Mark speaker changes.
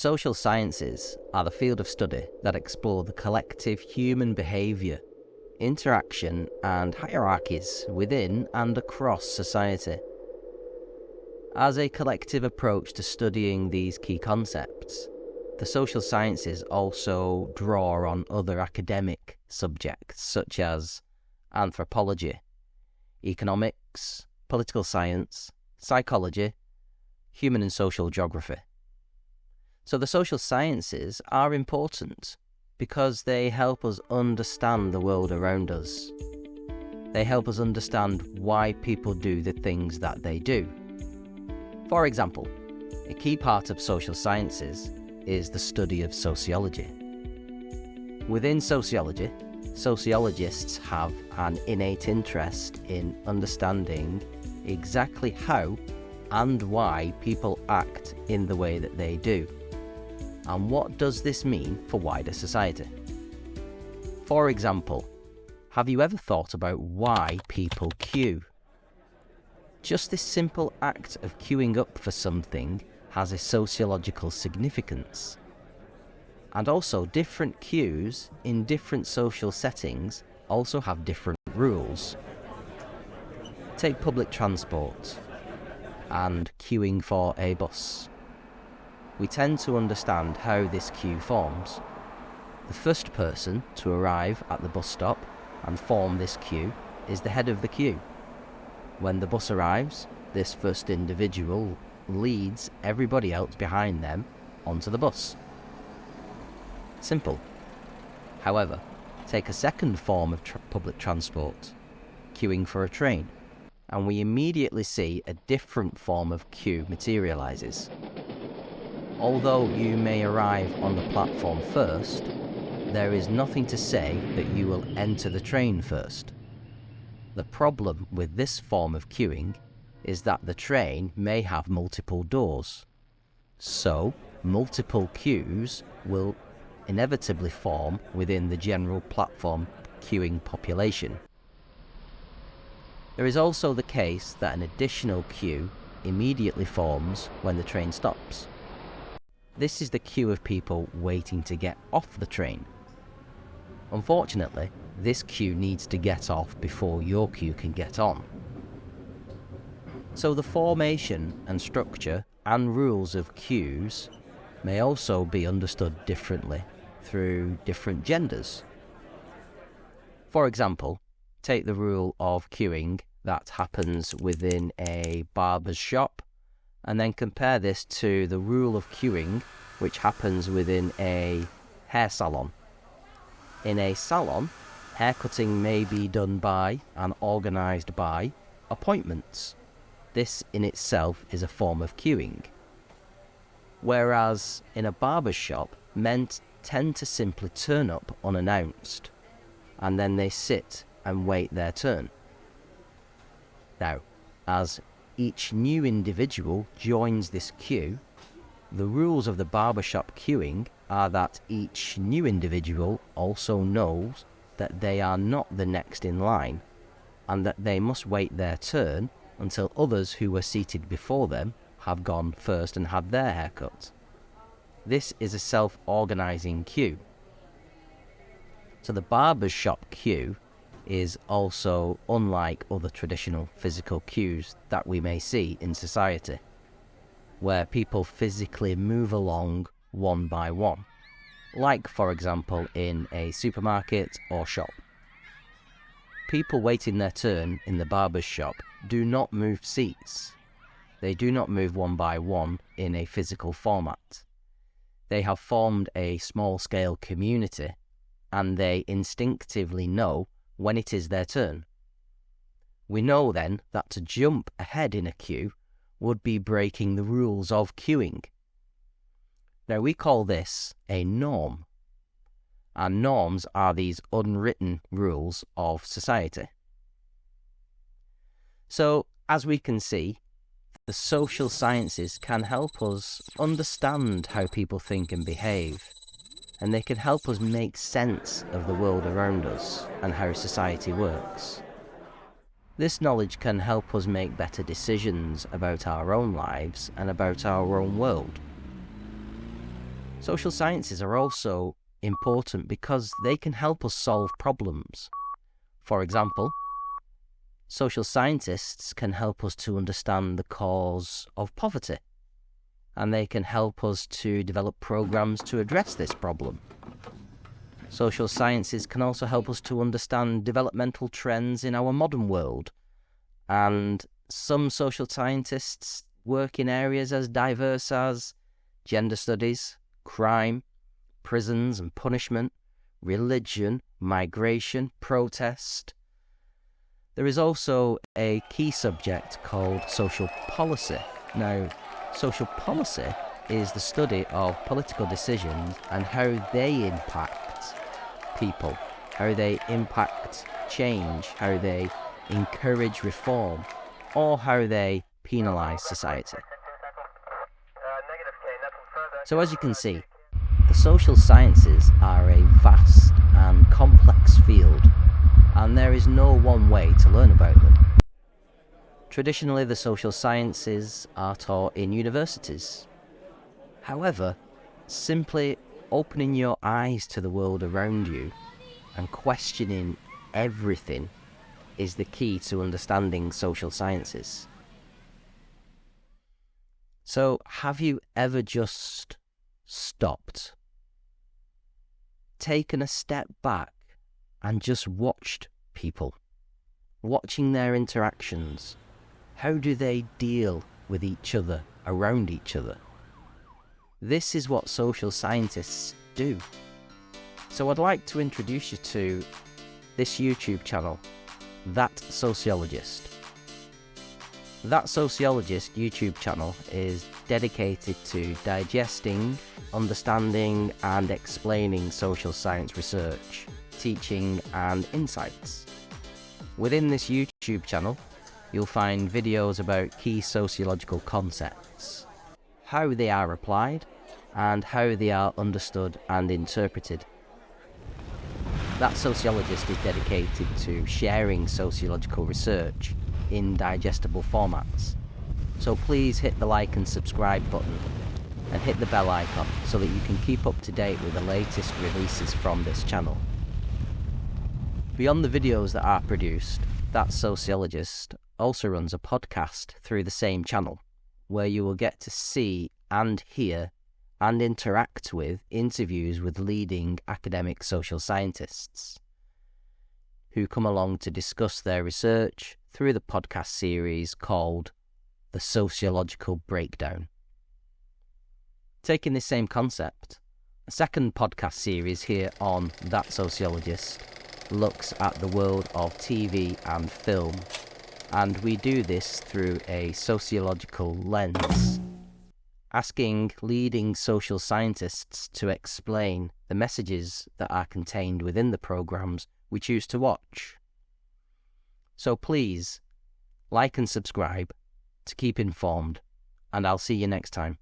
Speaker 1: social sciences are the field of study that explore the collective human behaviour, interaction and hierarchies within and across society. As a collective approach to studying these key concepts, the social sciences also draw on other academic subjects such as anthropology, economics, political science, psychology, human and social geography. So the social sciences are important because they help us understand the world around us. They help us understand why people do the things that they do. For example, a key part of social sciences is the study of sociology. Within sociology, sociologists have an innate interest in understanding exactly how and why people act in the way that they do. And what does this mean for wider society? For example, have you ever thought about why people queue? Just this simple act of queuing up for something has a sociological significance. And also, different queues in different social settings also have different rules. Take public transport and queuing for a bus. We tend to understand how this queue forms. The first person to arrive at the bus stop and form this queue is the head of the queue. When the bus arrives, this first individual leads everybody else behind them onto the bus. Simple. However, take a second form of public transport, queuing for a train, and we immediately see a different form of queue materialises. Although you may arrive on the platform first, there is nothing to say that you will enter the train first. The problem with this form of queuing is that the train may have multiple doors. So, multiple queues will inevitably form within the general platform queuing population. There is also the case that an additional queue immediately forms when the train stops. This is the queue of people waiting to get off the train. Unfortunately, this queue needs to get off before your queue can get on. So the formation and structure and rules of queues may also be understood differently through different genders. For example, take the rule of queuing that happens within a barber's shop and then compare this to the rule of queuing which happens within a hair salon. In a salon, haircutting may be done by and organised by appointments. This in itself is a form of queuing. Whereas in a barber's shop, men tend to simply turn up unannounced, and then they sit and wait their turn. Now, as each new individual joins this queue, the rules of the barbershop queuing are that each new individual also knows that they are not the next in line, and that they must wait their turn until others who were seated before them have gone first and had their hair cut. This is a self-organising queue. So the barber's shop queue is also unlike other traditional physical queues that we may see in society, where people physically move along one by one, like for example in a supermarket or shop. People waiting their turn in the barber's shop do not move seats. They do not move one by one in a physical format. They have formed a small-scale community, and they instinctively know when it is their turn. We know then that to jump ahead in a queue would be breaking the rules of queuing. Now we call this a norm, and norms are these unwritten rules of society. So, as we can see, the social sciences can help us understand how people think and behave, and they can help us make sense of the world around us and how society works. This knowledge can help us make better decisions about our own lives and about our own world. Social sciences are also important because they can help us solve problems. For example, social scientists can help us to understand the cause of poverty, and they can help us to develop programs to address this problem. Social sciences can also help us to understand developmental trends in our modern world, and some social scientists work in areas as diverse as gender studies, crime, prisons and punishment, religion, migration, protest. There is also a key subject called social policy. Now, social policy is the study of political decisions and how they impact people, how they impact change, how they encourage reform, or how they penalise society. So as you can see, the social sciences are a vast and complex field, and there is no one way to learn about them. Traditionally, the social sciences are taught in universities. However, simply opening your eyes to the world around you and questioning everything is the key to understanding social sciences. So, have you ever just stopped, taken a step back and just watched people, watching their interactions? How do they deal with each other, around each other? This is what social scientists do. So I'd like to introduce you to this YouTube channel, That Sociologist. That Sociologist YouTube channel is dedicated to digesting, understanding and explaining social science research, teaching and insights. Within this YouTube channel, you'll find videos about key sociological concepts, how they are applied, and how they are understood and interpreted. That Sociologist is dedicated to sharing sociological research in digestible formats. So please hit the like and subscribe button and hit the bell icon so that you can keep up to date with the latest releases from this channel. Beyond the videos that are produced, That Sociologist also runs a podcast through the same channel, where you will get to see and hear and interact with interviews with leading academic social scientists who come along to discuss their research through the podcast series called The Sociological Breakdown. Taking this same concept, a second podcast series here on That Sociologist looks at the world of TV and film, and we do this through a sociological lens, asking leading social scientists to explain the messages that are contained within the programs we choose to watch. So please, like and subscribe to keep informed, and I'll see you next time.